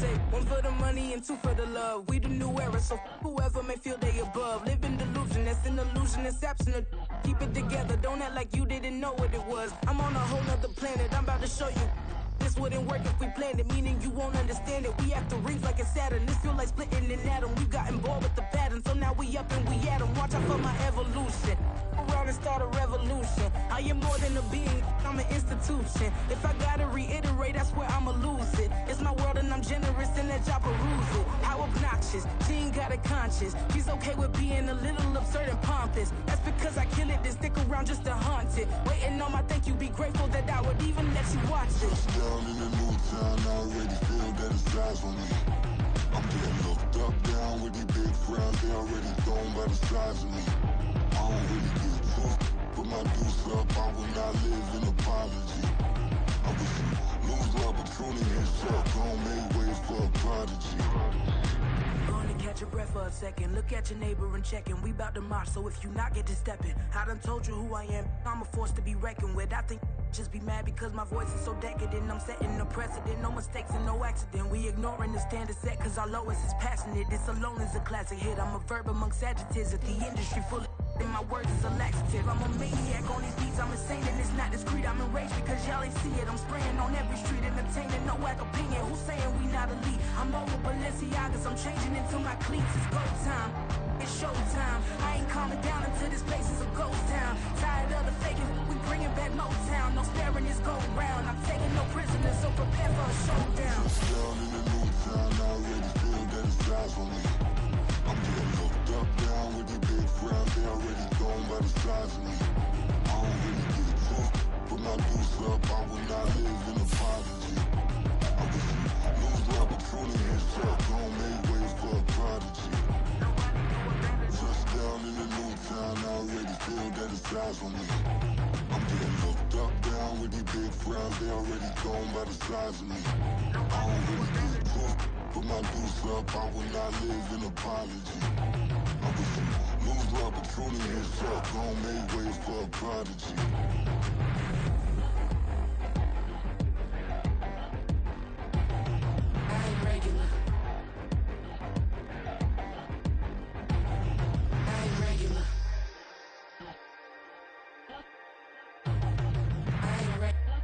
say, one for the money and two for the love. We the new era, so whoever may feel they above. Live in delusion, that's an illusion, it's absent. Keep it together, don't act like you didn't know what it was. I'm on a whole nother planet, I'm about to show you. This wouldn't work if we planned it, meaning you won't understand it. We have to rings like a Saturn. This feel like splitting an atom. We got involved with the pattern, so now we up and we at 'em. Watch out for my evolution. Around and start a revolution. I am more than a being, I'm an institution. If I gotta reiterate, that's where I'ma lose it. It's my world and I'm generous and that y'all peruse it. How obnoxious, she ain't got a conscience. She's okay with being a little absurd and pompous. That's because I kill it, then stick around just to haunt it. Waiting on my thank you, be grateful that I would even let you watch it. Down in the new town, I already feel that it's eyes on me. I'm getting looked up, down with these big frowns, they already thrown by the size of me. I don't really give two, put my deuce up, I will not live in apology. I wish you lose the opportunity and shut, don't make ways for a prodigy. Gonna catch your breath for a second. Look at your neighbor and check him. We bout to march, so if you not get to stepping, I done told you who I am. I'm a force to be reckoned with. I think just be mad because my voice is so decadent. I'm setting a precedent, no mistakes and no accident. We ignoring the standard set cause our lowest is passionate. This alone is a classic hit. I'm a verb amongst adjectives. If the industry full of and my words is a laxative. I'm a maniac on these beats, I'm insane and it's not discreet. I'm enraged because y'all ain't see it. I'm spraying on every street, entertaining, no whack opinion. Who's saying we not elite? I'm over Balenciagas, I'm changing into my cleats. It's go time, it's showtime. I ain't calming down until this place is a ghost town. Tired of the faking, we bringing back Motown. No sparing this go round. I'm taking no prisoners, so prepare for a showdown. Down in the new town, I already feel that it's eyes on me. I'm getting looked up, down with these big frowns, they already thrown by the size of me. I don't really give two, put my deuce up, I will not live in apology. I wish you lose the opportunity and shut, don't make ways for a prodigy. Just down in the new town, I already feel that it's eyes on me. I'm getting looked up, down with these big frowns, they already thrown by the size of me. I don't really give two, put my deuce up, I will not live in apology. I wish you lose the opportunity and shut, don't make ways for a prodigy. I ain't regular. I ain't regular. I ain't regular.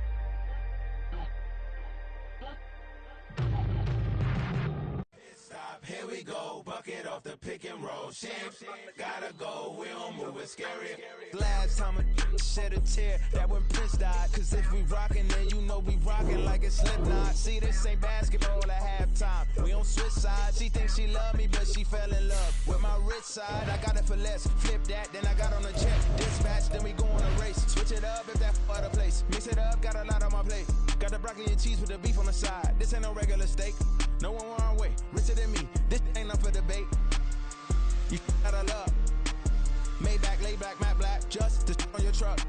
Stop, here we go, bucket off the pick and roll. Shit, gotta go, we don't move, it's scary. Last time a shed a tear, that when Prince died. Cause if we rockin', then you know we rockin' like a Slipknot. See, this ain't basketball at halftime, we on switch sides. She thinks she love me, but she fell in love with my rich side. I got it for less, flip that, then I got on a check. Dispatch, then we go on a race. Switch it up if that other place. Mix it up, got a lot on my plate. Got the broccoli and cheese with the beef on the side. This ain't no regular steak, no one wrong way. Richer than me, this ain't up for debate. You gotta love Maybach, lay back, matte black, just to on your truck.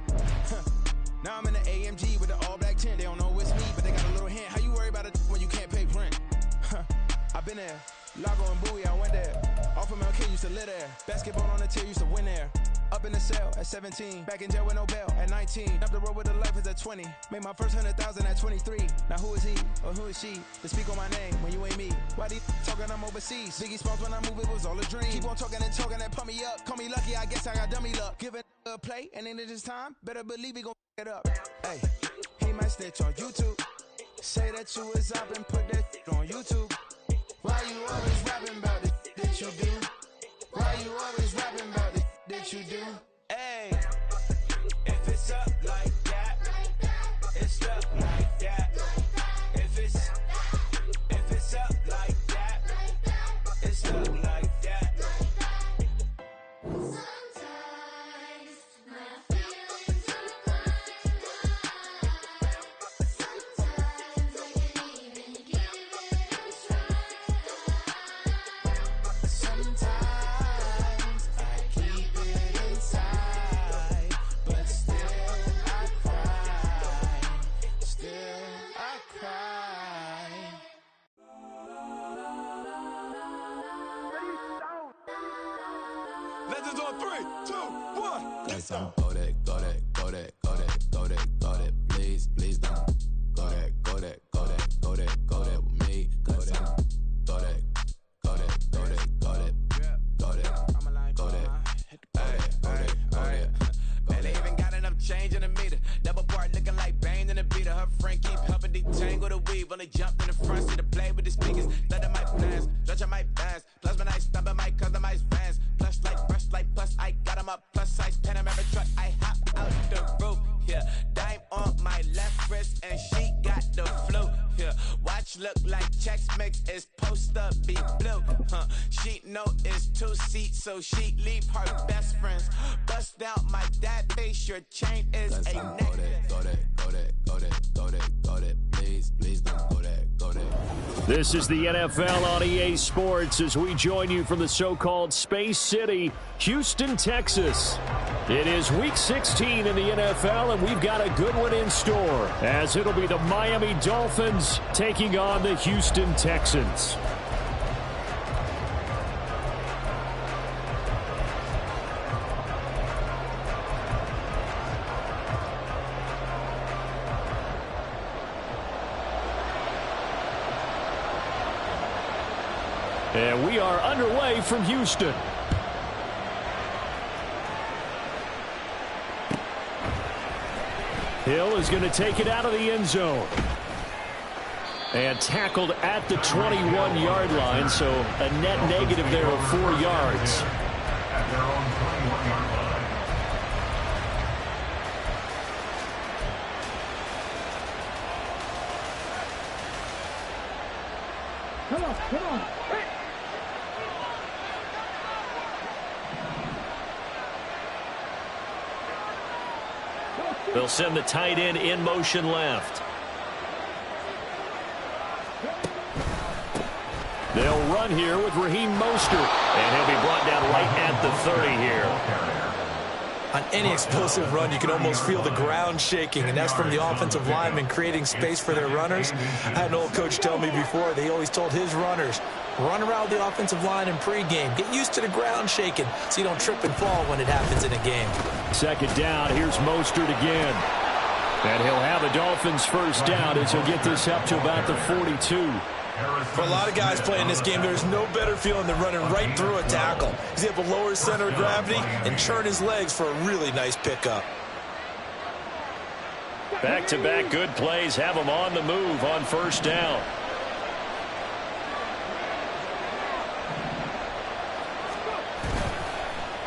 Now I'm in the AMG with the all black tint. They don't know it's me, but they got a little hint. How you worry about it when you can't pay rent? I've been there, Lago and Bowie, I went there. Off of MLK, used to live there. Basketball on the tier, used to win there. Up in the cell at 17, back in jail with no bail at 19. Up the road with the life is at 20. Made my first 100,000 at 23. Now who is he or who is she to speak on my name when you ain't me? Why they talking I'm overseas? Biggie Smalls when I move, it was all a dream. Keep on talking and pump me up. Call me lucky, I guess I got dummy luck. Give it a play and then it is time. Better believe he gon' it up. Hey, he might snitch on YouTube. Say that you was up and put that on YouTube. Why you always rapping about the that you do? Why you always rapping about the that you do? Hey, If it's up like that, it's up like that. If it's up like that, it's up like that. Sometimes my feelings are blind. Sometimes I can't even give it a try. sometimes I keep it inside, but still I cry. Still I cry. Legends on 3, 2, 1. Guess I'm go that, go that, go that, go that, go that, go that. Please, please don't go that, go that, go that, go that, go that with me. Cause I'm change in the meter. Double part looking like Bane in the beater. Her friend keep helping detangle the weave. Only jumped in the front seat to play with the speakers. Let my plans, stretch my bands. Plus when I stump in my customized vans. Plus like brush like plus I got them up. Plus size Panamera truck. I hop out the roof. Yeah, dime on my left wrist and she got the flu. Yeah, watch look like checks mix is post up be blue. She know it's 2 seats, so she leave her best friends. Bust down my dad face, your chain is a necklace. Go that, please don't go that. This is the NFL on EA Sports as we join you from the so-called Space City, Houston, Texas. It is Week 16 in the NFL, and we've got a good one in store, as it'll be the Miami Dolphins taking on the Houston Texans. And we are underway from Houston. Hill is going to take it out of the end zone. And tackled at the 21-yard line, so a net negative there of 4 yards. At their own 21-yard line. Come on. They'll send the tight end in motion left. They'll run here with Raheem Mostert, and he'll be brought down right at the 30 here. On any explosive run, you can almost feel the ground shaking, and that's from the offensive linemen creating space for their runners. I had an old coach tell me before, they always told his runners, run around the offensive line in pregame. Get used to the ground shaking so you don't trip and fall when it happens in a game. Second down, here's Mostert again. And he'll have a Dolphins first down as he'll get this up to about the 42. For a lot of guys playing this game, there's no better feeling than running right through a tackle. He's able to lower his center of gravity and churn his legs for a really nice pickup. Back-to-back good plays have him on the move on first down.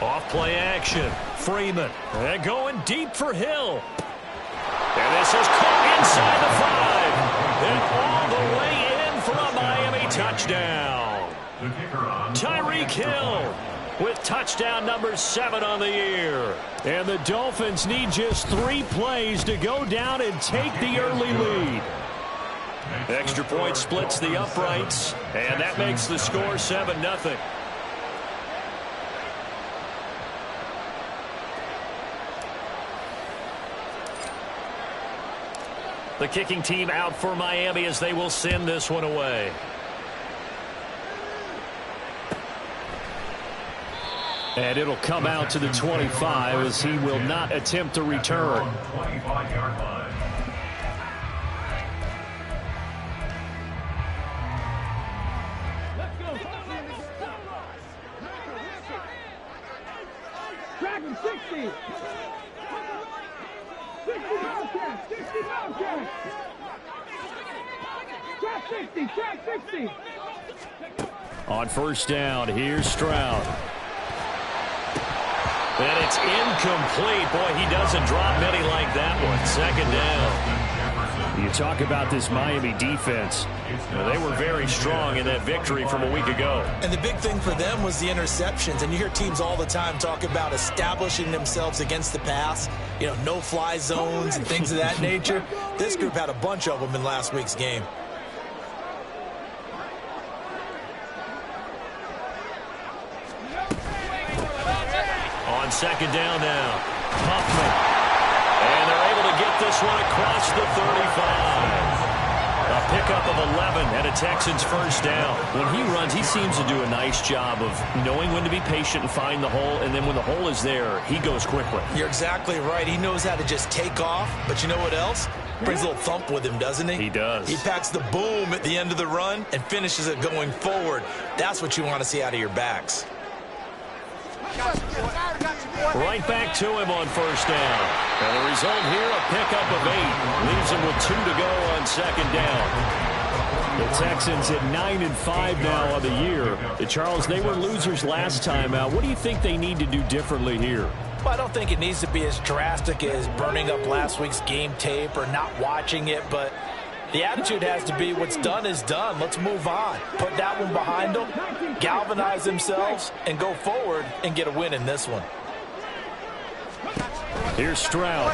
Off play action. Freeman. And going deep for Hill. And this is caught inside the 5. And all the way in for a Miami touchdown. Tyreek Hill with touchdown number 7 on the year. And the Dolphins need just 3 plays to go down and take the early lead. Extra point splits the uprights, and that makes the score 7-0. The kicking team out for Miami as they will send this one away. And it'll come out to the 25 as he will not attempt to return. 25-yard line. Let's go. Track him 60. 60 Wildcat. 60 Wildcat. Track 60. On first down, here's Stroud. And it's incomplete. Boy, he doesn't drop many like that one. Second down. You talk about this Miami defense. They were very strong in that victory from a week ago. And the big thing for them was the interceptions. And you hear teams all the time talk about establishing themselves against the pass. You know, no-fly zones and things of that nature. This group had a bunch of them in last week's game. On second down now, Huffman. And they're able to get this one across the 35. A pickup of 11 and a Texans first down. When he runs, he seems to do a nice job of knowing when to be patient and find the hole, and then when the hole is there, he goes quickly. You're exactly right. He knows how to just take off, but you know what else? Brings a little thump with him, doesn't he? He does. He packs the boom at the end of the run and finishes it going forward. That's what you want to see out of your backs. Right back to him on first down. And the result here, a pickup of 8. Leaves him with 2 to go on second down. The Texans at 9-5 now on the year. Charles, they were losers last time out. What do you think they need to do differently here? Well, I don't think it needs to be as drastic as burning up last week's game tape or not watching it, but the attitude has to be what's done is done. Let's move on. Put that one behind them, galvanize themselves, and go forward and get a win in this one. Here's Stroud.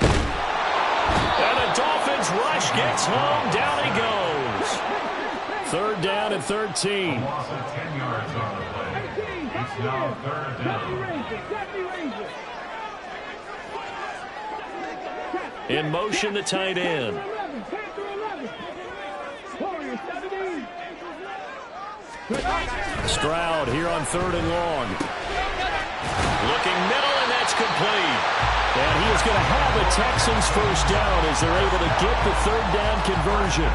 And the Dolphins rush gets home. Down he goes. 3rd down and 13. Loss of 10 yards on the play. It's now 3rd down. In motion, the tight end. Stroud here on 3rd and long. Looking middle, and that's complete. And he is going to have a Texans first down as they're able to get the 3rd down conversion.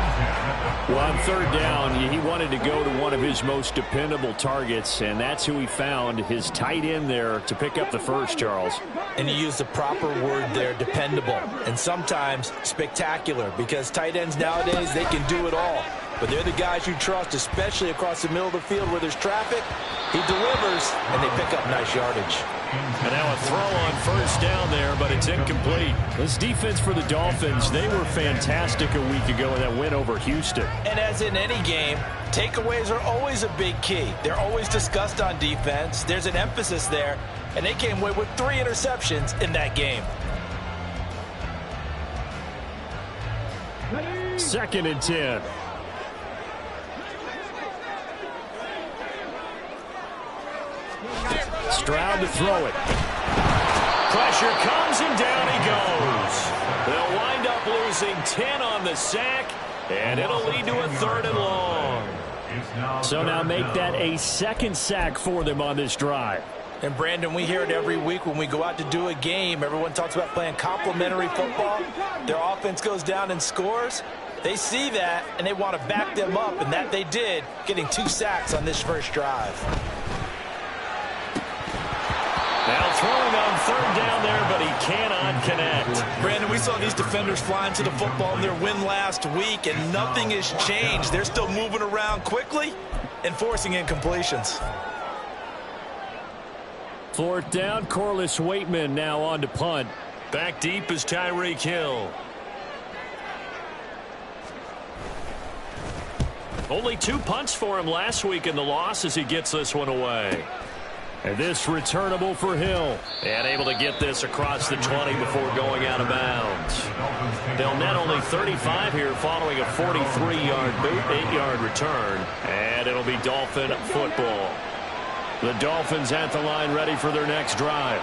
Well, on 3rd down, he wanted to go to one of his most dependable targets, and that's who he found, his tight end there, to pick up the first, Charles. And you used the proper word there, dependable, and sometimes spectacular, because tight ends nowadays, they can do it all. But they're the guys you trust, especially across the middle of the field where there's traffic. He delivers, and they pick up nice yardage. And now a throw on first down there, but it's incomplete. This defense for the Dolphins, they were fantastic a week ago in that win over Houston. And as in any game, takeaways are always a big key. They're always discussed on defense. There's an emphasis there, and they came away with 3 interceptions in that game. 2nd and 10. Stroud to throw it. Pressure comes, and down he goes. They'll wind up losing 10 on the sack, and it'll lead to a 3rd and long. So now make that a 2nd sack for them on this drive. And, Brandon, we hear it every week when we go out to do a game. Everyone talks about playing complementary football. Their offense goes down and scores. They see that, and they want to back them up, and that they did, getting 2 sacks on this first drive. Now throwing on 3rd down there, but he cannot connect. Brandon, we saw these defenders flying to the football in their win last week, and nothing has changed. They're still moving around quickly and forcing incompletions. 4th down, Corliss Waitman now on to punt. Back deep is Tyreek Hill. Only 2 punts for him last week in the loss as he gets this one away. And this returnable for Hill. And able to get this across the 20 before going out of bounds. They'll net only 35 here following a 43-yard boot, 8-yard return. And it'll be Dolphin football. The Dolphins at the line ready for their next drive.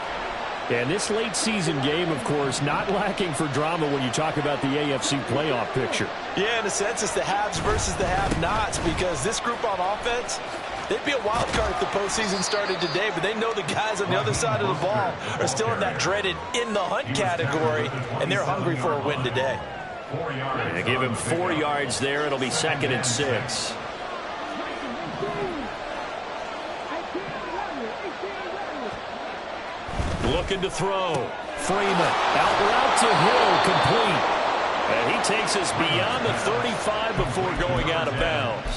And this late season game, of course, not lacking for drama when you talk about the AFC playoff picture. Yeah, in a sense, it's the haves versus the have-nots, because this group on offense, they'd be a wild card if the postseason started today, but they know the guys on the other side of the ball are still in that dreaded in-the-hunt category, and they're hungry for a win today. They give him 4 yards there. It'll be 2nd and 6. Looking to throw. Freeman out route to Hill, complete. And he takes us beyond the 35 before going out of bounds.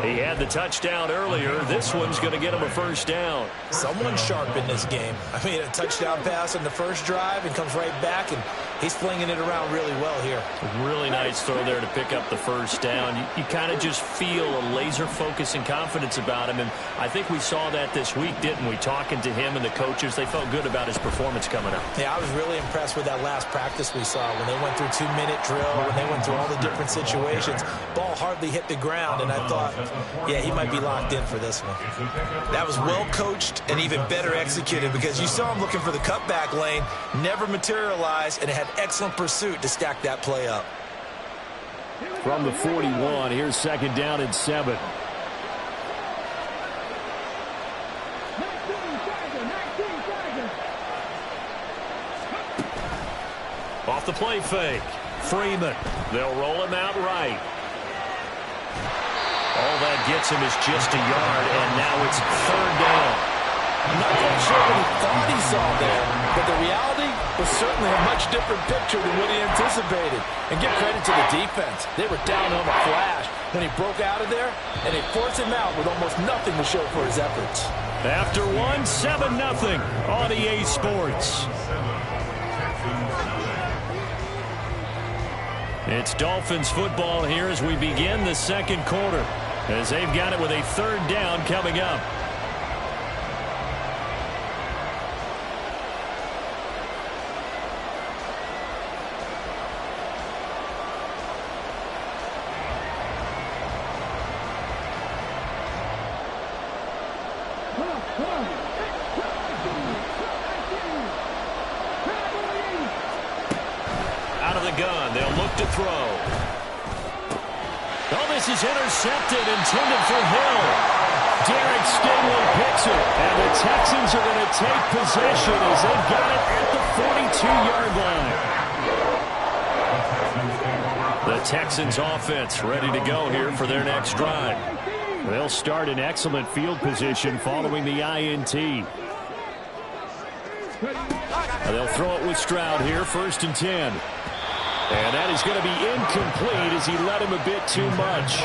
He had the touchdown earlier. This one's going to get him a first down. Someone's sharp in this game. I mean, a touchdown pass on the first drive and comes right back, and he's flinging it around really well here. Really nice throw there to pick up the first down. You kind of just feel a laser focus and confidence about him, and I think we saw that this week, didn't we? Talking to him and the coaches, they felt good about his performance coming up. Yeah, I was really impressed with that last practice we saw when they went through 2-minute drill, when they went through all the different situations. Ball hardly hit the ground, and I thought, yeah, he might be locked in for this one. That was well coached and even better executed, because you saw him looking for the cutback lane, never materialized, and had excellent pursuit to stack that play up. From the 41, here's 2nd down and 7. Off the play fake. Freeman. They'll roll him out right. All that gets him is just a yard, and now it's 3rd down. I'm not quite sure what he thought he saw there, but the reality was certainly a much different picture than what he anticipated. And give credit to the defense. They were down on a flash when he broke out of there, and they forced him out with almost nothing to show for his efforts. After one, 7-0 on EA Sports. It's Dolphins football here as we begin the second quarter, as they've got it with a third down coming up. Out of the gun, they'll look to throw. Oh, this is intercepted, intended for Hill. Derek Stingley picks it, and the Texans are going to take possession as they've got it at the 42-yard line. The Texans offense ready to go here for their next drive. They'll start in excellent field position following the INT. They'll throw it with Stroud here, 1st and 10. And that is going to be incomplete as he let him a bit too much.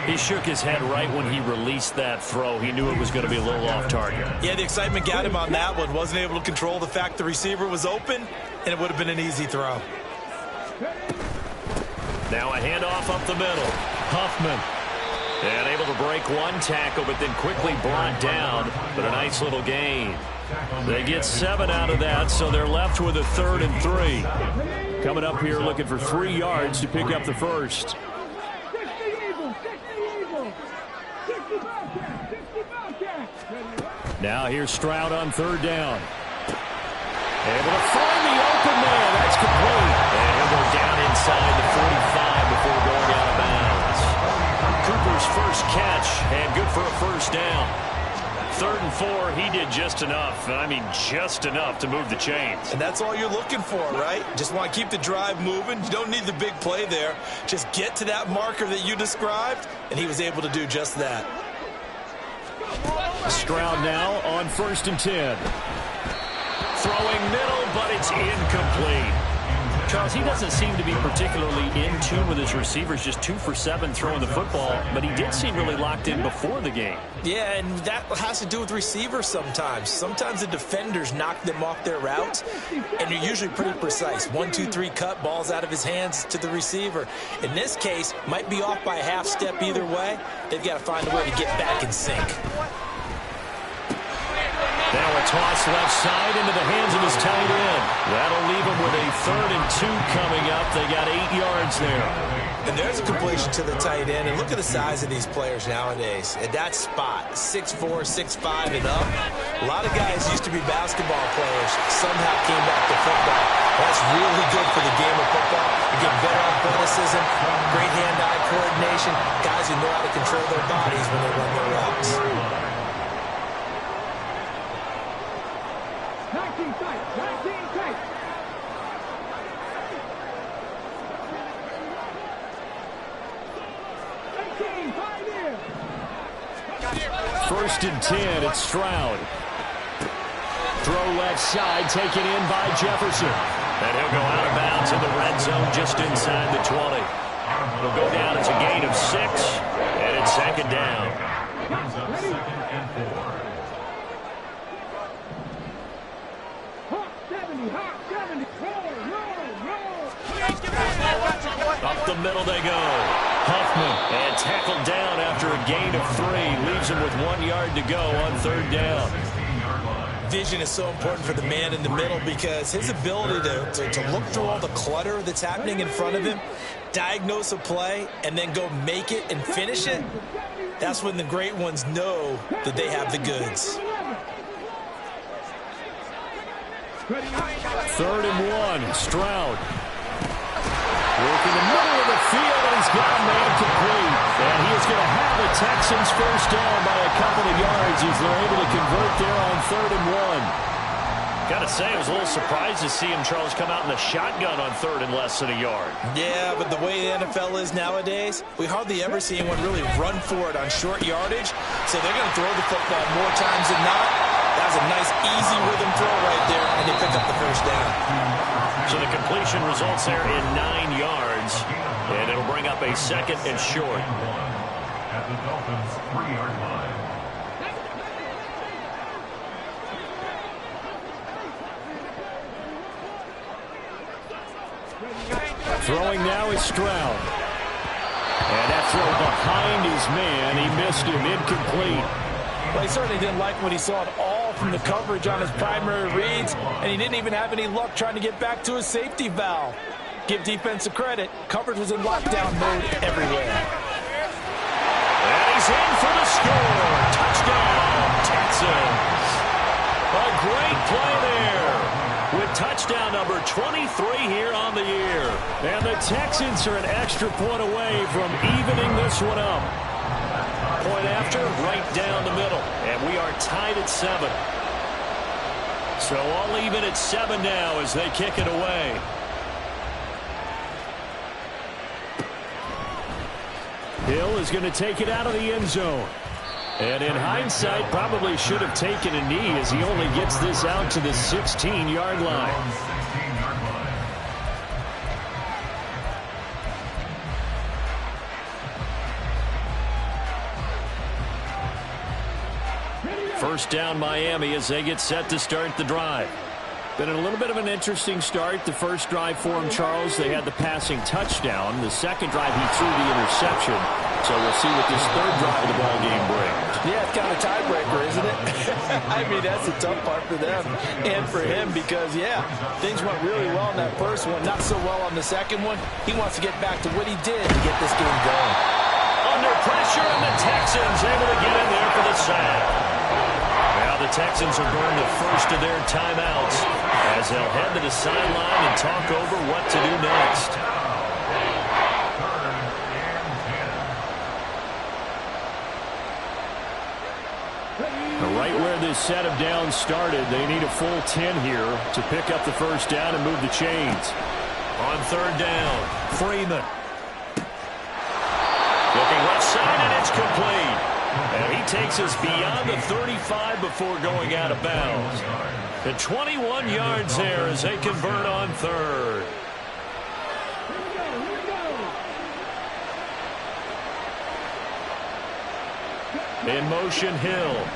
He shook his head right when he released that throw. He knew it was going to be a little off target. Yeah, the excitement got him on that one. Wasn't able to control the fact the receiver was open, and it would have been an easy throw. Now a handoff up the middle. Huffman. And able to break one tackle, but then quickly brought down. But a nice little gain. They get 7 out of that, so they're left with a 3rd and 3. Coming up here looking for 3 yards to pick up the first. Now here's Stroud on 3rd down. Able to find the open man. That's complete. And he'll go down inside the 45 before going out of bounds. Cooper's first catch, and good for a first down. 3rd and 4, he did just enough. I mean, just enough to move the chains. And that's all you're looking for, right? Just want to keep the drive moving. You don't need the big play there. Just get to that marker that you described, and he was able to do just that. Stroud now on 1st and 10. Throwing middle, but it's incomplete. Charles, he doesn't seem to be particularly in tune with his receivers, just 2 for 7 throwing the football, but he did seem really locked in before the game. Yeah, and that has to do with receivers sometimes. Sometimes the defenders knock them off their routes, and they're usually pretty precise. 1, 2, 3 cut, balls out of his hands to the receiver. In this case, might be off by a half step either way. They've got to find a way to get back in sync. Now a toss left side into the hands of his tight end. That'll leave him with a 3rd and 2 coming up. They got 8 yards there. And there's a completion to the tight end. And look at the size of these players nowadays. At that spot, 6'4", 6'5", and up. A lot of guys used to be basketball players. Somehow came back to football. That's really good for the game of football. You get better athleticism, great hand-eye coordination. Guys who know how to control their bodies when they run their routes. First and 10, it's Stroud. Throw left side, taken in by Jefferson. And he'll go out of bounds in the red zone just inside the 20. He'll go down as a gain of 6, and it's 2nd down. Up the middle they go. Huffman, and tackled down after a gain of 3. Leaves him with 1 yard to go on 3rd down. Vision is so important for the man in the middle because his ability to look through all the clutter that's happening in front of him, diagnose a play, and then go make it and finish it, that's when the great ones know that they have the goods. 3rd and 1, Stroud. Working the middle of the field, and he's got a man complete. And he is going to have the Texans first down by a couple of yards as they're able to convert there on 3rd and 1. Got to say, I was a little surprised to see him, Charles, come out in the shotgun on 3rd and less than a yard. Yeah, but the way the NFL is nowadays, we hardly ever see anyone really run for it on short yardage. So they're going to throw the football more times than not. That was a nice, easy rhythm throw right there, and they pick up the first down. So the completion results there in 9 yards, and it'll bring up a 2nd and short. At the Dolphins' 3-yard line. Throwing now is Stroud. And that throw behind his man. He missed him, incomplete. Well, he certainly didn't like when he saw it all from the coverage on his primary reads, and he didn't even have any luck trying to get back to his safety valve. Give defensive credit. Coverage was in lockdown mode everywhere. And he's in for the score. Touchdown, Texans. A great play there with touchdown number 23 here on the year. And the Texans are an extra point away from evening this one up. Point after, right down the middle. And we are tied at 7. So all even at 7 now as they kick it away. Hill is going to take it out of the end zone. And in hindsight, probably should have taken a knee as he only gets this out to the 16-yard line. First down Miami as they get set to start the drive. Been a little bit of an interesting start. The first drive for him, Charles, they had the passing touchdown. The second drive, he threw the interception. So we'll see what this third drive of the ball game brings. Yeah, it's kind of a tiebreaker, isn't it? I mean, that's the tough part for them and for him because, yeah, things went really well in that first one, not so well on the second one. He wants to get back to what he did to get this game going. Under pressure, and the Texans able to get in there for the sack. Now the Texans will burn the first of their timeouts as they'll head to the sideline and talk over what to do next. Right where this set of downs started, they need a full 10 here to pick up the first down and move the chains. On third down, Freeman. Looking left side, and it's complete. And he takes us beyond the 35 before going out of bounds. And 21 yards there as they convert on third. In motion, Hill.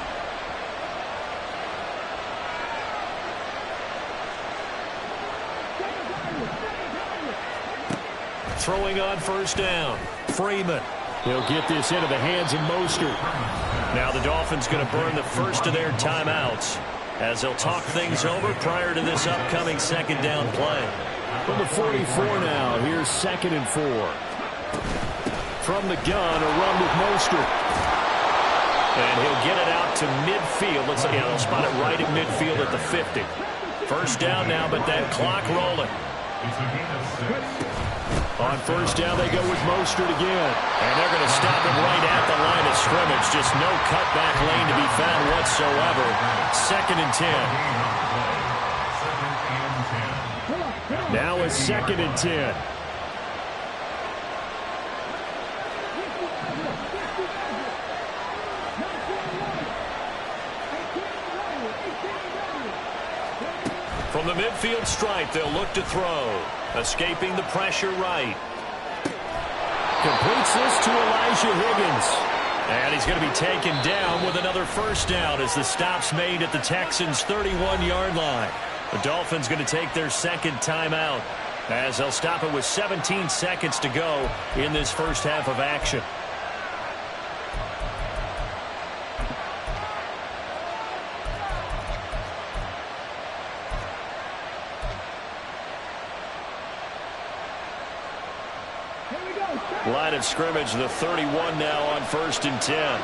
Throwing on first down, Freeman. He'll get this into the hands of Mostert. Now the Dolphins going to burn the first of their timeouts as they'll talk things over prior to this upcoming second down play. From the 44 now, here's 2nd and 4. From the gun, a run with Mostert. And he'll get it out to midfield. Let's see, yeah, they'll spot it right at midfield at the 50. First down now, but that clock rolling. On first down, they go with Mostert again. And they're going to stop him right at the line of scrimmage. Just no cutback lane to be found whatsoever. 2nd and 10. Now it's 2nd and 10. From the midfield stripe, they'll look to throw. Escaping the pressure right. Completes this to Elijah Higgins. And he's going to be taken down with another first down as the stop's made at the Texans' 31-yard line. The Dolphins going to take their second timeout as they'll stop it with 17 seconds to go in this first half of action. Line of scrimmage, the 31 now on 1st and 10.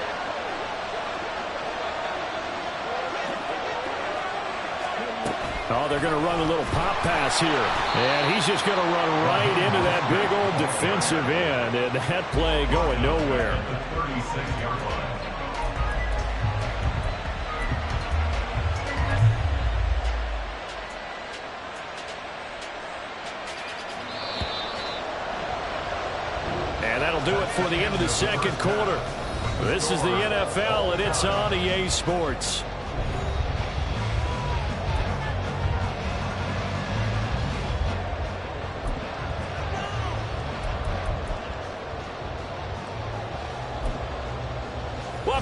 Oh, they're going to run a little pop pass here. And he's just going to run right into that big old defensive end. And that play going nowhere. Do it for the end of the second quarter. This is the NFL, and it's on EA Sports.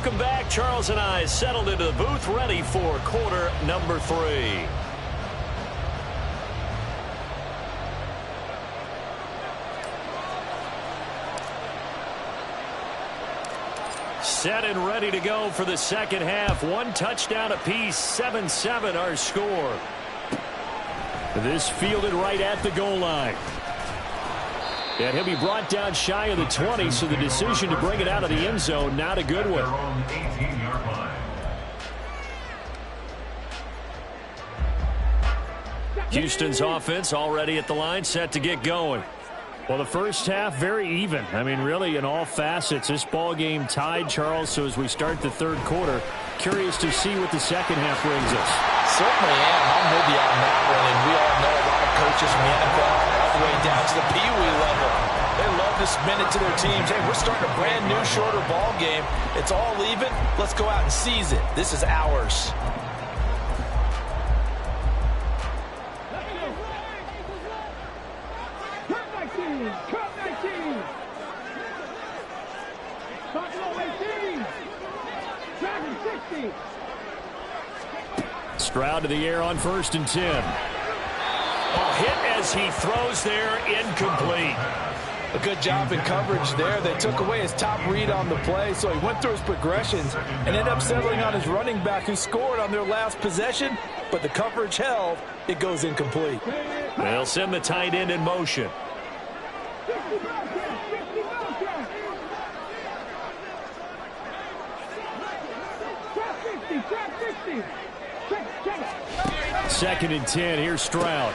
Welcome back. Charles and I settled into the booth, ready for quarter number 3. Set and ready to go for the second half. 1 touchdown apiece, 7-7 our score. This fielded right at the goal line. And he'll be brought down shy of the 20, so the decision to bring it out of the end zone, not a good one. Houston's offense already at the line, set to get going. Well, the first half, very even. I mean, really, in all facets, this ball game tied, Charles. So as we start the third quarter, curious to see what the second half brings us. Certainly am. I'm with you on that one. And we all know a lot of coaches from the NFL all the way down to the Pee Wee level. They love to spin it to their teams. Hey, we're starting a brand new, shorter ball game. It's all even. Let's go out and seize it. This is ours. Stroud to the air on 1st and 10. Hit as he throws there, incomplete. A good job in coverage there. They took away his top read on the play, so he went through his progressions and ended up settling on his running back who scored on their last possession, but the coverage held. It goes incomplete. They'll send the tight end in motion. Second and 10. Here's Stroud.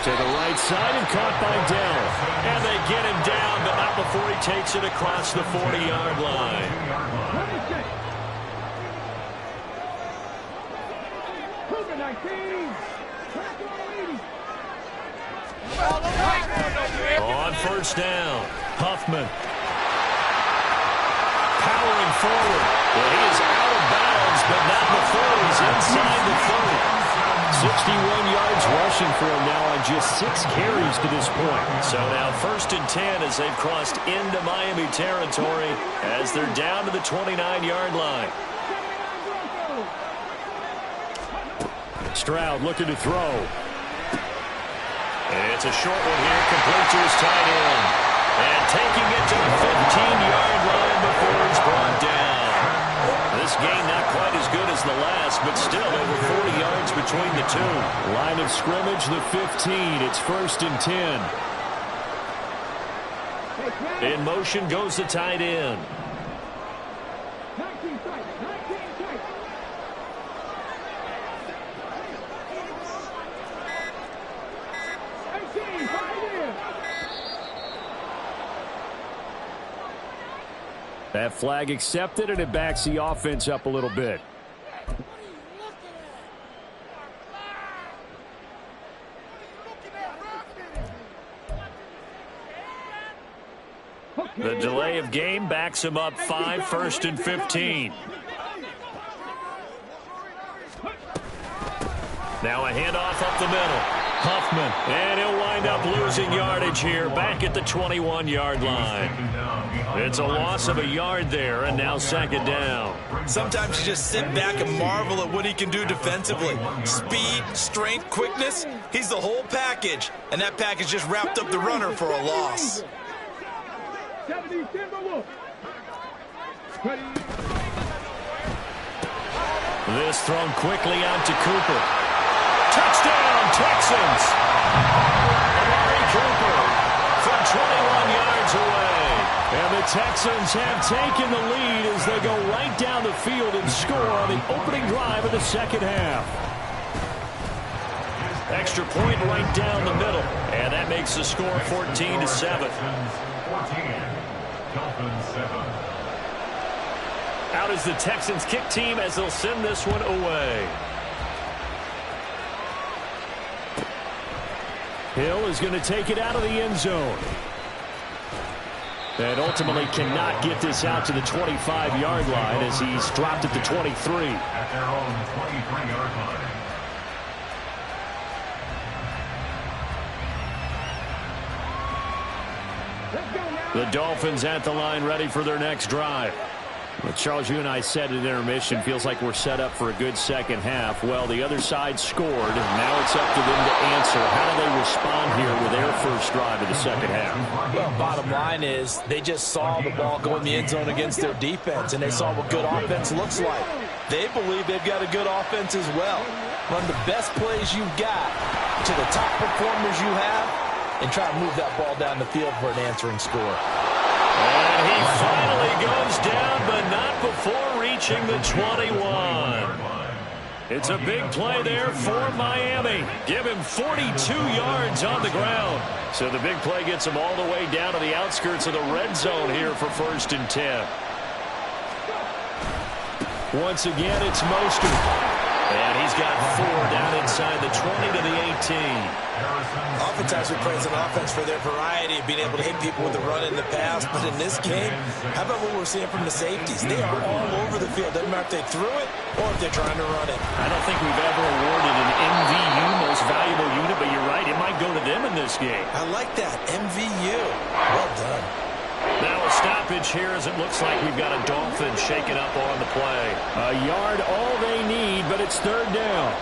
To the right side and caught by Dell. And they get him down, but not before he takes it across the 40-yard line. On 1st down, Huffman. Powering forward. Well, he is out of bounds, but not before he's inside the 30. 61 yards rushing for him now on just 6 carries to this point. So now 1st and 10 as they've crossed into Miami territory as they're down to the 29-yard line. Stroud looking to throw. And it's a short one here, complete to his tight end. And taking it to the 15-yard line before he's brought down. This game not quite as good as the last, but still over 40 yards between the two. Line of scrimmage, the 15. It's 1st and 10. In motion goes the tight end. That flag accepted, and it backs the offense up a little bit. The delay of game backs him up 5, 1st and 15. Now a handoff up the middle. Huffman, and he'll wind up losing yardage here back at the 21-yard line. It's a loss of a yard there, and now 2nd down. Sometimes you just sit back and marvel at what he can do defensively. Speed, strength, quickness, he's the whole package. And that package just wrapped up the runner for a loss. This thrown quickly out to Cooper. Touchdown, Texans! Amari Cooper from 21 yards away. And the Texans have taken the lead as they go right down the field and score on the opening drive of the second half. Extra point right down the middle. And that makes the score 14-7. Out is the Texans kick team as they'll send this one away. Hill is going to take it out of the end zone. And ultimately cannot get this out to the 25-yard line as he's dropped at the 23. At their own 23-yard line. The Dolphins at the line ready for their next drive. Well, Charles, you and I said at intermission, feels like we're set up for a good second half. Well, the other side scored, and now it's up to them to answer. How do they respond here with their first drive of the second half? Well, bottom line is they just saw the ball go in the end zone against their defense, and they saw what good offense looks like. They believe they've got a good offense as well. Run the best plays you've got to the top performers you have, and try to move that ball down the field for an answering score. And he finally goes down, but not before reaching the 21. It's a big play there for Miami. Give him 42 yards on the ground. So the big play gets him all the way down to the outskirts of the red zone here for 1st and 10. Once again, it's Mostert. And he's got 4 down inside the 20 to the 18. Oftentimes we praise an offense for their variety of being able to hit people with the run in the pass, but in this game, how about what we're seeing from the safeties? They are all over the field. Doesn't matter if they threw it or if they're trying to run it. I don't think we've ever awarded an MVU, most valuable unit, but you're right, it might go to them in this game. I like that, MVU. Well done. Now a stoppage here as it looks like we've got a Dolphin shaking up on the play. A yard all they need, but it's 3rd down.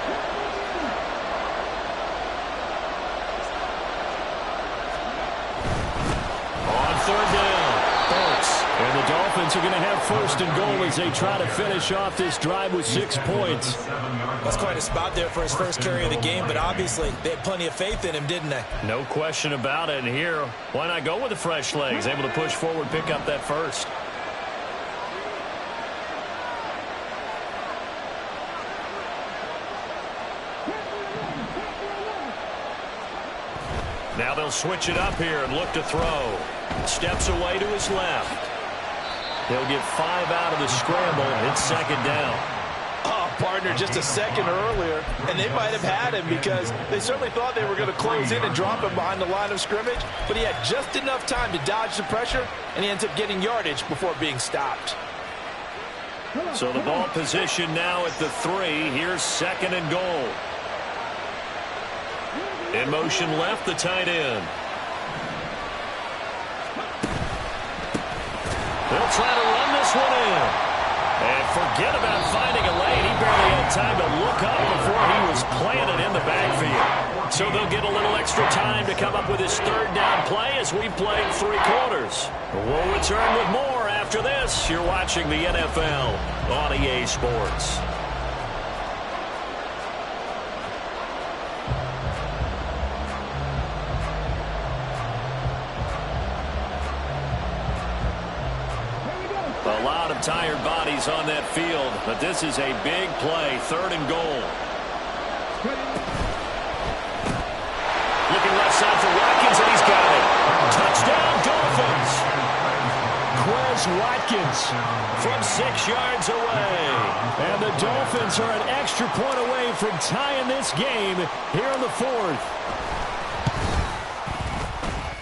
On 3rd down, Burks. And the Dolphins are going to have 1st and goal as they try to finish off this drive with 6 points. That's quite a spot there for his first carry of the game, but obviously they had plenty of faith in him, didn't they? No question about it. And here, why not go with the fresh legs? Able to push forward, pick up that first. Now they'll switch it up here and look to throw. Steps away to his left. He'll get 5 out of the scramble. It's 2nd down. Oh, partner, just a second earlier, and they might have had him because they certainly thought they were going to close in and drop him behind the line of scrimmage, but he had just enough time to dodge the pressure, and he ends up getting yardage before being stopped. So the ball position now at the 3. Here's 2nd and goal. In motion left, the tight end. They'll try to run this one in. And forget about finding a lane. He barely had time to look up before he was planted in the backfield. So they'll get a little extra time to come up with his 3rd down play as we played 3 quarters. We'll return with more after this. You're watching the NFL on EA Sports. A lot of tired bodies on that field, but this is a big play, 3rd and goal. Looking left side for Watkins, and he's got it. Touchdown, Dolphins. Quez Watkins from 6 yards away. And the Dolphins are an extra point away from tying this game here in the 4th.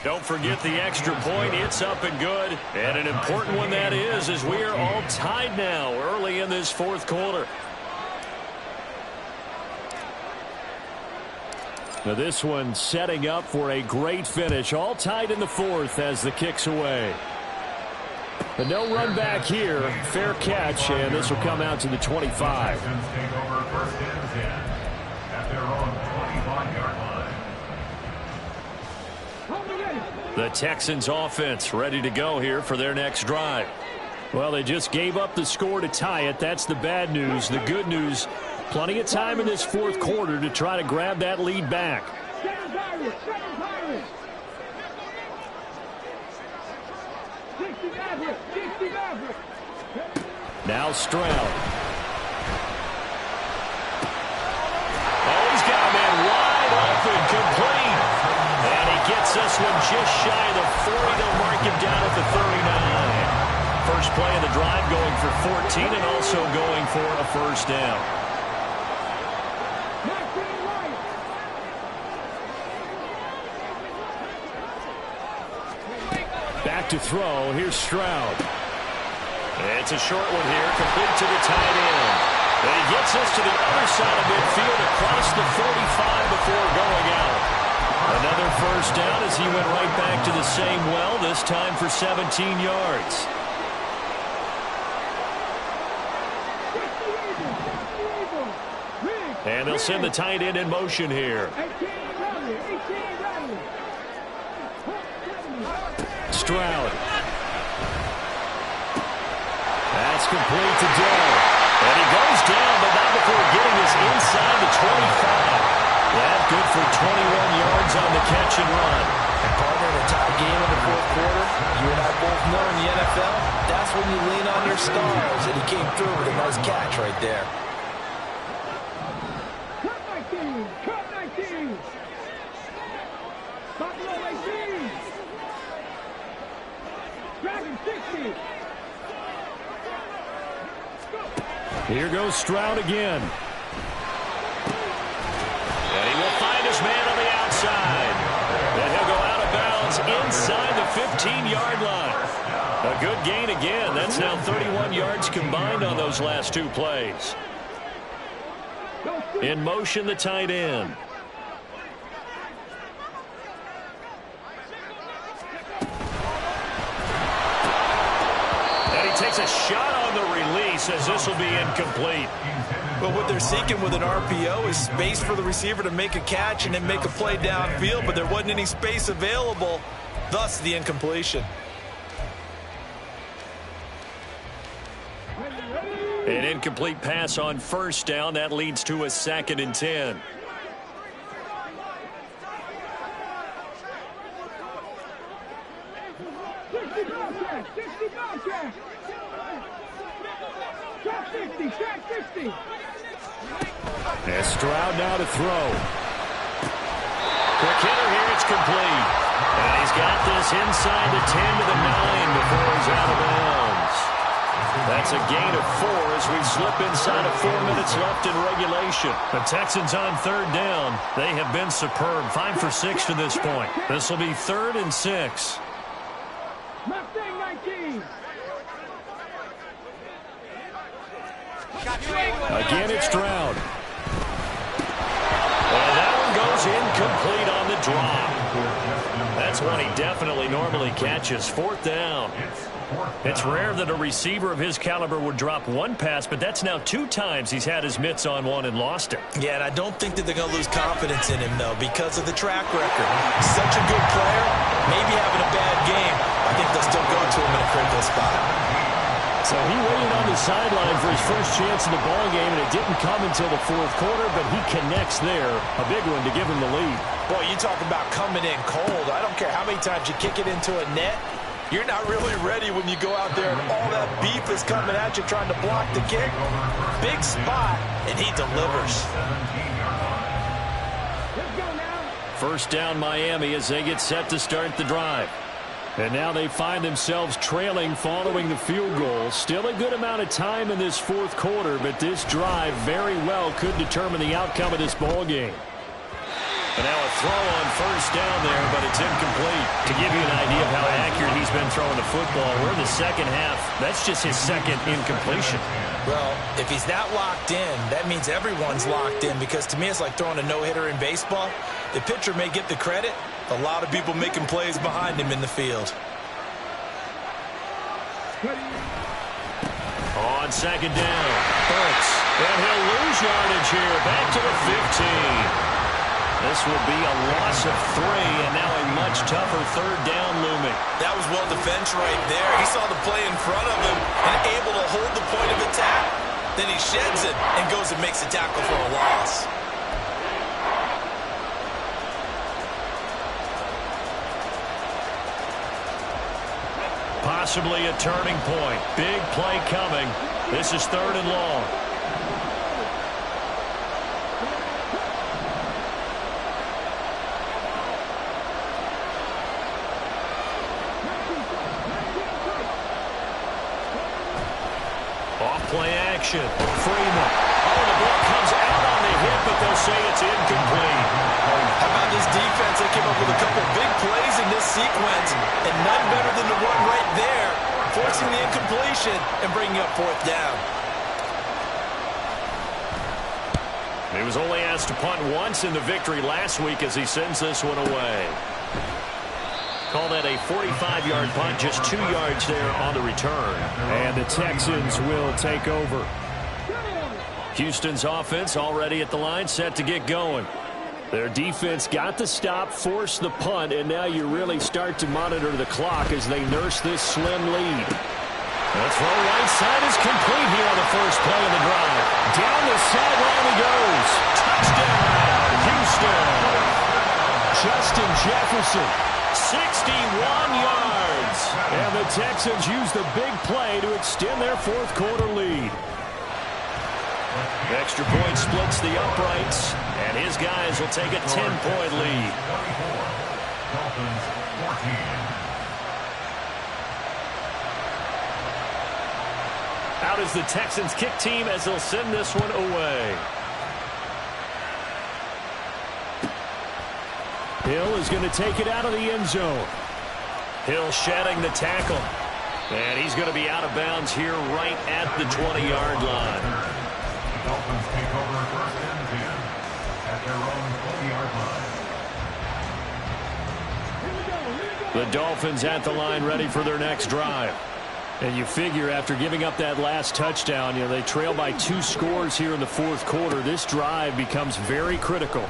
Don't forget the extra point. It's up and good. And an important one that is, as we are all tied now early in this 4th quarter. Now this one setting up for a great finish. All tied in the 4th as the kick's away. But no run back here. Fair catch, and this will come out to the 25. Texans take over 1st and 10 at their own 25-yard line. The Texans offense ready to go here for their next drive. Well, they just gave up the score to tie it. That's the bad news. The good news, plenty of time in this 4th quarter to try to grab that lead back. Now Stroud. Oh, he's got a man wide open, complete. And he gets this one just shy of the 40. They'll mark him down at the 39. First play of the drive going for 14 and also going for a 1st down. Back to throw. Here's Stroud. It's a short one here, complete to the tight end. And he gets us to the other side of midfield across the 45 before going out. Another 1st down as he went right back to the same well, this time for 17 yards. And they'll send the tight end in motion here. Stroud. That's complete to Dell. And he goes down, but not before getting us inside the 25. That good for 21 yards on the catch and run. And partner, in a tie game in the fourth quarter, you and I both know in the NFL, that's when you lean on your stars, and he came through with a nice catch right there. Cut 19! Cut 19! Buffalo 18! Dragon 60! Here goes Stroud again. And he will find his man on the outside. And he'll go out of bounds inside the 15-yard line. A good gain again. That's now 31 yards combined on those last two plays. In motion, the tight end. And he takes a shot on the release as this will be incomplete. But what they're seeking with an RPO is space for the receiver to make a catch and then make a play downfield, but there wasn't any space available, thus the incompletion. An incomplete pass on first down. That leads to a 2nd and 10. And Stroud now to throw. Quick hitter here. It's complete. And he's got this inside the 10 to the 9 before he's out of bounds. That's a gain of 4 as we slip inside of 4 minutes left in regulation. The Texans on 3rd down. They have been superb. 5 for 6 to this point. This will be 3rd and 6. Mustang 19! Again, it's Stroud. And that one goes incomplete on the drop. That's one he definitely normally catches. 4th down. It's rare that a receiver of his caliber would drop one pass, but that's now 2 times he's had his mitts on one and lost it. Yeah, and I don't think that they're going to lose confidence in him, though, because of the track record. Such a good player, maybe having a bad game. I think they'll still go to him in a critical spot. So he waited on the sideline for his first chance in the ball game, and it didn't come until the 4th quarter, but he connects there. A big one to give him the lead. Boy, you talk about coming in cold. I don't care how many times you kick it into a net. You're not really ready when you go out there and all that beef is coming at you trying to block the kick. Big spot, and he delivers. First down Miami as they get set to start the drive. And now they find themselves trailing following the field goal. Still a good amount of time in this 4th quarter, but this drive very well could determine the outcome of this ball game. And now a throw on first down there, but it's incomplete. To give you an idea of how accurate he's been throwing the football, we're in the second half. That's just his 2nd incompletion. Well, if he's not locked in, that means everyone's locked in, because to me it's like throwing a no-hitter in baseball. The pitcher may get the credit. A lot of people making plays behind him in the field. On 2nd down, Burks. And he'll lose yardage here. Back to the 15. This will be a loss of 3, and now a much tougher 3rd down looming. That was well defense right there. He saw the play in front of him and able to hold the point of attack. Then he sheds it and goes and makes a tackle for a loss. Possibly a turning point. Big play coming. This is 3rd and long. Off-play action. Freeman. Oh, the ball comes out on the hit, but they'll say it's incomplete. How about this defense? They came up with a couple big plays in this sequence, and none better than the run right there, forcing the incompletion and bringing up 4th down. He was only asked to punt once in the victory last week as he sends this one away. Call that a 45-yard punt, just 2 yards there on the return. And the Texans will take over. Houston's offense already at the line, set to get going. Their defense got the stop, forced the punt, and now you really start to monitor the clock as they nurse this slim lead. The throw right side is complete here on the first play of the drive. Down the sideline he goes. Touchdown, Houston. Justin Jefferson, 61 yards. And the Texans use the big play to extend their fourth quarter lead. Extra point splits the uprights, and his guys will take a 10-point lead. Dolphins 14. Out is the Texans kick team as they'll send this one away. Hill is going to take it out of the end zone. Hill shedding the tackle. And he's going to be out of bounds here right at the 20-yard line. The Dolphins take over first and 10 at their own 20-yard line. The Dolphins at the line ready for their next drive. And you figure after giving up that last touchdown, they trail by 2 scores here in the fourth quarter. This drive becomes very critical.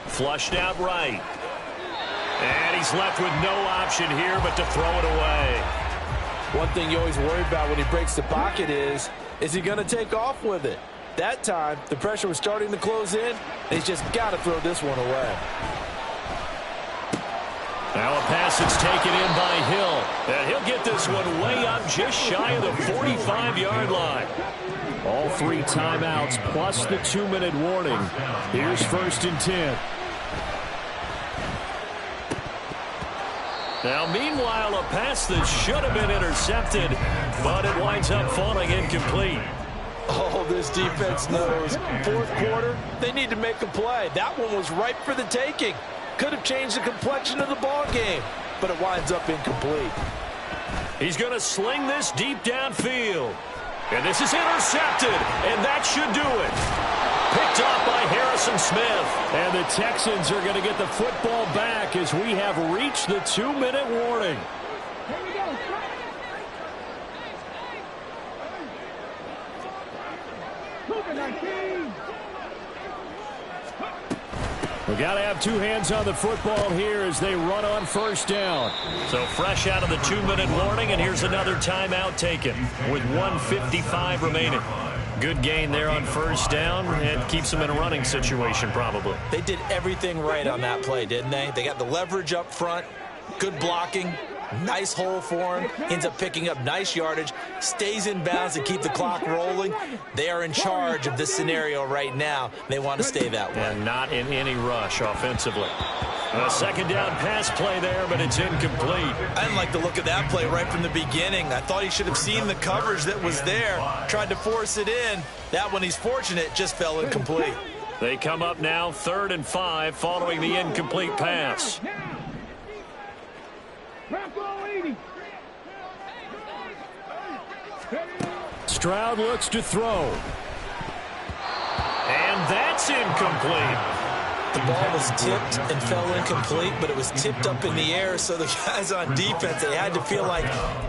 Flushed out right. And he's left with no option here but to throw it away. One thing you always worry about when he breaks the pocket is he going to take off with it? That time, the pressure was starting to close in, and he's just got to throw this one away. Now a pass that's taken in by Hill. And he'll get this one way up just shy of the 45-yard line. All 3 timeouts plus the 2-minute warning. Here's first and 10. Now, meanwhile, a pass that should have been intercepted, but it winds up falling incomplete. Oh, this defense knows. Fourth quarter, they need to make a play. That one was ripe for the taking. Could have changed the complexion of the ball game, but it winds up incomplete. He's going to sling this deep downfield. And this is intercepted, and that should do it. Picked off by Harrison Smith. And the Texans are going to get the football back as we have reached the 2-minute warning. We got to have 2 hands on the football here as they run on first down. So fresh out of the 2-minute warning, and here's another timeout taken with 1:55 remaining. Good gain there on first down and keeps them in a running situation probably. They did everything right on that play, didn't they? They got the leverage up front, good blocking, nice hole for him. Ends up picking up nice yardage, stays in bounds to keep the clock rolling. They are in charge of this scenario right now. They want to stay that way. And not in any rush offensively. A second down pass play there, but it's incomplete. I didn't like the look of that play right from the beginning. I thought he should have seen the coverage that was there, tried to force it in. That one, he's fortunate, just fell incomplete. They come up now 3rd and 5 following the incomplete pass. Stroud looks to throw. And that's incomplete. The ball was tipped and fell incomplete, but it was tipped up in the air, so the guys on defense, they had to feel like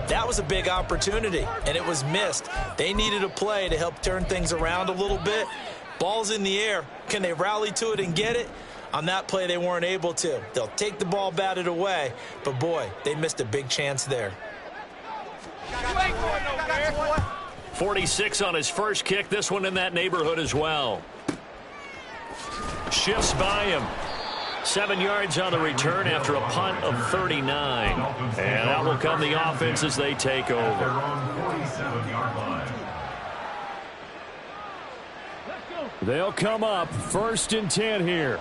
that was a big opportunity, and it was missed. They needed a play to help turn things around a little bit. Ball's in the air. Can they rally to it and get it? On that play, they weren't able to. They'll take the ball batted away, but, boy, they missed a big chance there. 46 on his first kick. This one in that neighborhood as well. Shifts by him. 7 yards on the return after a punt of 39. And out will come the offense as they take over. They'll come up 1st and 10 here.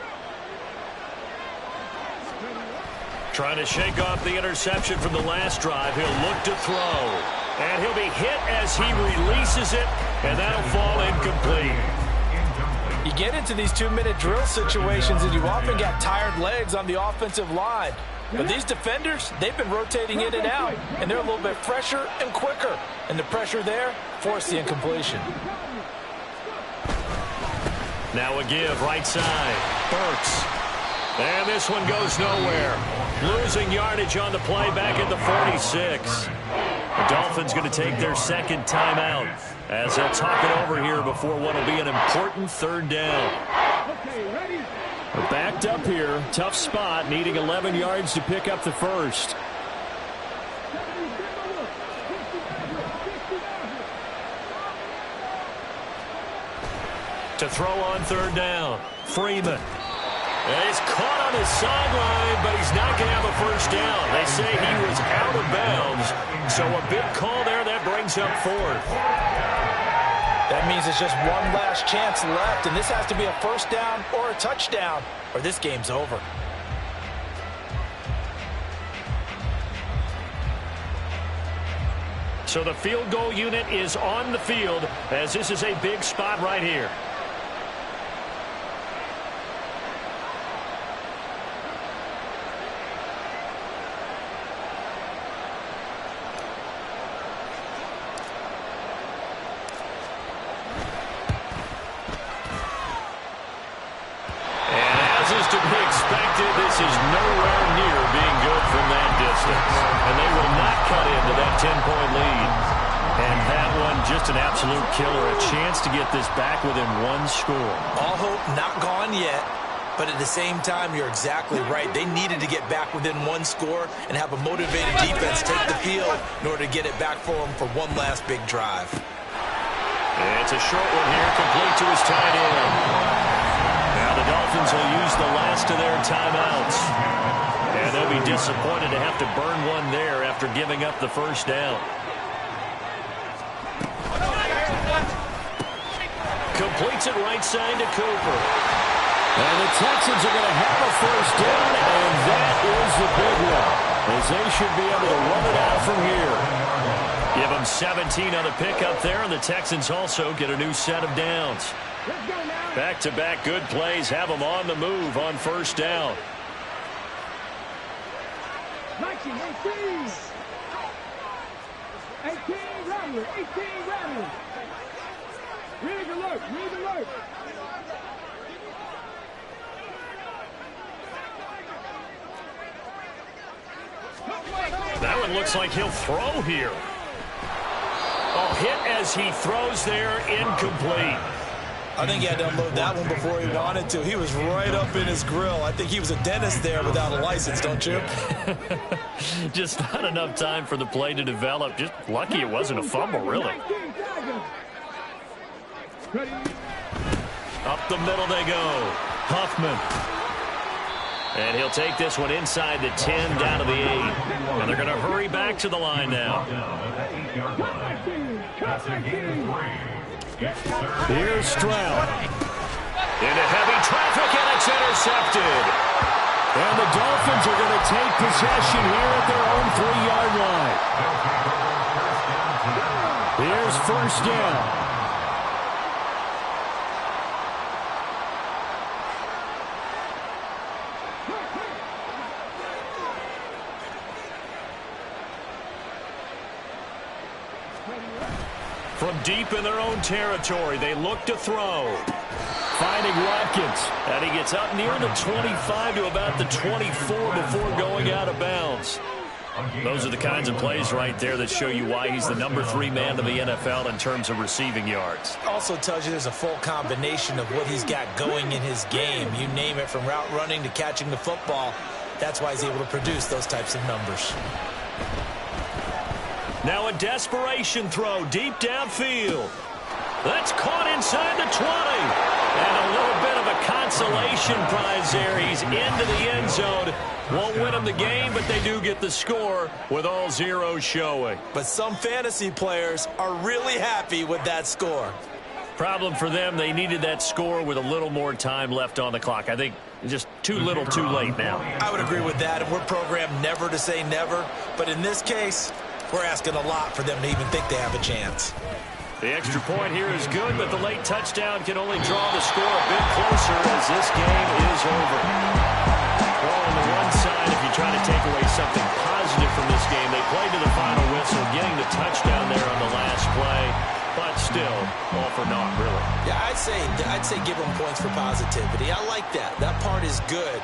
Trying to shake off the interception from the last drive. He'll look to throw. And he'll be hit as he releases it. And that'll fall incomplete. You get into these 2-minute drill situations and you often got tired legs on the offensive line. But these defenders, they've been rotating in and out, and they're a little bit fresher and quicker. And the pressure there forced the incompletion. Now a give right side. Burks. And this one goes nowhere. Losing yardage on the play back at the 46. The Dolphins going to take their second timeout. as they'll talk it over here before what will be an important third down. Okay, ready? They're backed up here. Tough spot, needing 11 yards to pick up the first. To throw on third down, Freeman. And he's caught on his sideline, but he's not going to have a first down. They say he was out of bounds, so a big call there that brings up fourth. That means it's just one last chance left, and this has to be a first down or a touchdown, or this game's over. So the field goal unit is on the field, as this is a big spot right here. This is nowhere near being good from that distance. And they will not cut into that 10-point lead. And that one just an absolute killer. A chance to get this back within one score. All hope not gone yet. But at the same time, you're exactly right. They needed to get back within one score and have a motivated defense take the field in order to get it back for them for one last big drive. It's a short one here, complete to his tight end. Now the Dolphins will use the last of their timeouts. And they'll be disappointed to have to burn one there after giving up the first down. Completes it right side to Cooper. And the Texans are going to have a first down, and that is the big one, as they should be able to run it out from here. Give them 17 on the pickup there, and the Texans also get a new set of downs. Back-to-back good plays have them on the move on first down. 19, 18. 18, Rattler, 18, Rattler. Rig alert, rig alert. That one looks like he'll throw here. Oh, hit as he throws there, incomplete. I think he had to unload that one before he wanted to. He was right up in his grill. I think he was a dentist there without a license, don't you? Just not enough time for the play to develop. Just lucky it wasn't a fumble, really. Up the middle they go. Huffman. And he'll take this one inside the 10, down to the 8. And they're going to hurry back to the line now. Here's Stroud. Into heavy traffic, and it's intercepted. And the Dolphins are going to take possession here at their own 3-yard line. Here's first down. From deep in their own territory, they look to throw. Finding Watkins, and he gets up near the 25 to about the 24 before going out of bounds. Those are the kinds of plays right there that show you why he's the number 3 man in the NFL in terms of receiving yards. Also tells you there's a full combination of what he's got going in his game. You name it, from route running to catching the football. That's why he's able to produce those types of numbers. Now a desperation throw deep downfield. That's caught inside the 20. And a little bit of a consolation prize there. He's into the end zone. Won't win them the game, but they do get the score with all zeros showing. But some fantasy players are really happy with that score. Problem for them, they needed that score with a little more time left on the clock. I think just too little too late now. I would agree with that, and we're programmed never to say never. But in this case, we're asking a lot for them to even think they have a chance. The extra point here is good, but the late touchdown can only draw the score a bit closer as this game is over. Well, on the one side, if you try to take away something positive from this game, they played to the final whistle, getting the touchdown there on the last play, but still, all for naught, really. Yeah, I'd I'd say give them points for positivity. I like that. That part is good.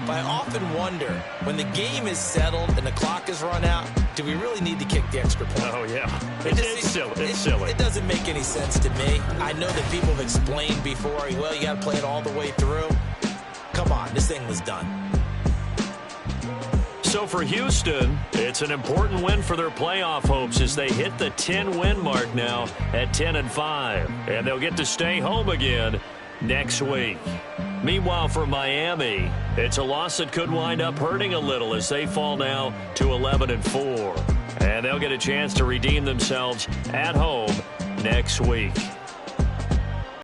But I often wonder, when the game is settled and the clock is run out, do we really need to kick the extra point? Oh, yeah. It's silly. It doesn't make any sense to me. I know that people have explained before, well, you got to play it all the way through. Come on, this thing was done. So for Houston, it's an important win for their playoff hopes as they hit the 10-win mark now at 10-5. And they'll get to stay home again next week. Meanwhile, for Miami, it's a loss that could wind up hurting a little as they fall now to 11-4. And they'll get a chance to redeem themselves at home next week.